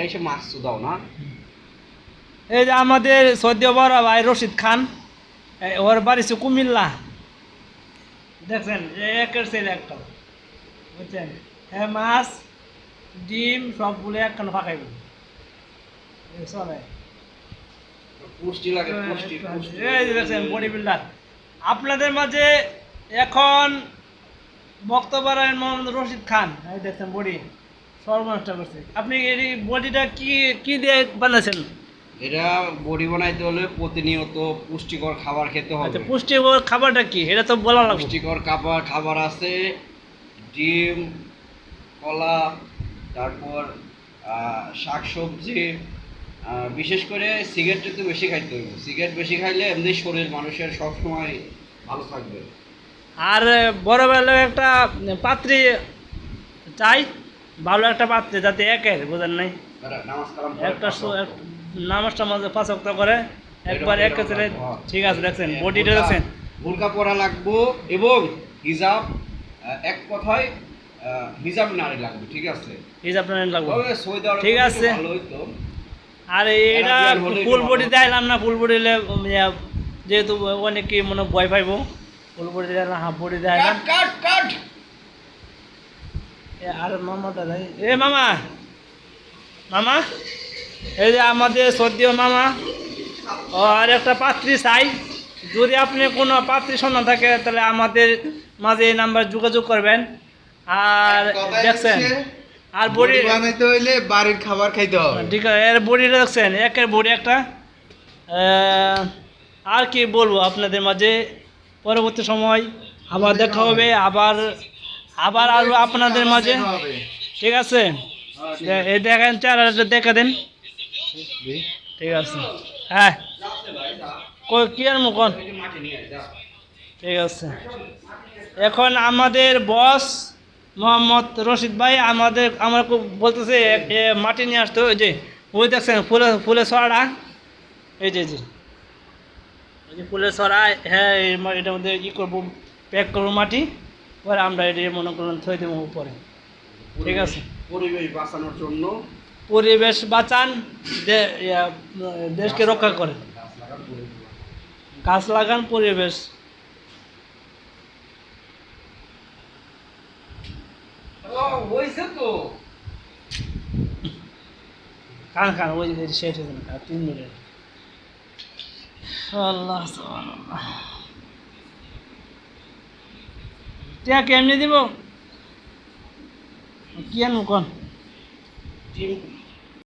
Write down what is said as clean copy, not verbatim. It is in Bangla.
এসে মাছ দাও না। এই যে আমাদের সৌদি বড় ভাই রশিদ খান, ওর বাড়ি হচ্ছে কুমিল্লা। দেখছেন একের ছেলে একটা, বুঝছেন? হ্যাঁ, মাছ ডিম সবগুলো একখানে ফাঁকাইব চলে। পুষ্টি লাগে, পুষ্টি। এই যে দেখছেন বডি বিল্ডার আপনাদের মাঝে এখন বক্তব্য রাখেন মোহাম্মদ রশিদ খান। এই দেখছেন বডি সর্বনষ্ট করছে। আপনি এই বডিটা কি কি দিয়ে বানাচ্ছেন? এটা বডি বানাইতে হলে প্রতিনিয়ত পুষ্টিকর খাবার খেতে হবে। আচ্ছা, পুষ্টিকর খাবারটা কি এটা তো বলা লাগবে। পুষ্টিকর খাবার আছে ডিম, কলা, তারপর শাকসবজি, বিশেষ করে সিগারেট একটু বেশি খাইতে হবে। সিগারেট বেশি খাইলে এমনি শরীর মানুষের সবসময় ভালো থাকবে। আর বড় বেলা একটা পাত্রী চাই, ভালো একটা পাত্রে, যাতে একের বোঝেন নাই একটা নামাজটা মাঝে 5 ওয়াক্ত করে একবার এক ছেলে। ঠিক আছে, দেখছেন বডিটা দেখছেন, বোরকা পরা লাগবো এবং হিজাব, এক কথায় হিজাব নারী লাগবে। ঠিক আছে, হিজাব নারী লাগবে, ঠিক আছে। আর এটা ফুল বডি দিলাম না, ফুল বডি যেহেতু অনেকে মনে ভয় পাইব, ফুল বডি দিলাম, হাফ বডি দিলাম। আর মামাটা দেয়, এ মামা মামা, এই যে আমাদের সদ্য মামা, আর একটা পাত্রী চাই। যদি আপনি কোনো পাত্রী সন্ধান থাকে তাহলে আমাদের মাঝে এই নাম্বার যোগাযোগ করবেন। আর দেখছেন, আর বডি বানাইতে হইলে বাড়ির খাবার খাইতে হবে। ঠিক আছে, এর বডিটা দেখছেন, একের বডি একটা। আর কি বলবো আপনাদের মাঝে, পরবর্তী সময় আবার দেখা হবে, আবার আরো আপনাদের মাঝে। ঠিক আছে, এই দেখেন চেহারাটা দেখে দেন। ঠিক আছে, হ্যাঁ কি আর মুখন। ঠিক আছে, এখন আমাদের বস মোহাম্মদ রশিদ ভাই আমরা বলতেছে মাটি নিয়ে আসতো। ওই যে ওই দেখছেন ফুলের ছড়া, এই যে ফুলের ছড়া। হ্যাঁ, এটার মধ্যে ই করবো, প্যাক করবো মাটি, পরে আমরা এটি মনে করুন থই দেবো উপরে। ঠিক আছে, পরিবেশ বাঁচানোর জন্য, পরিবেশ বাঁচান, দেশকে রক্ষা করেন, গাছ লাগান, পরিবেশ। খান ওই শেষ হয়েছে না, 3 মিনিট। আল্লাহ কেমনি দিব, কি আনবো কোন?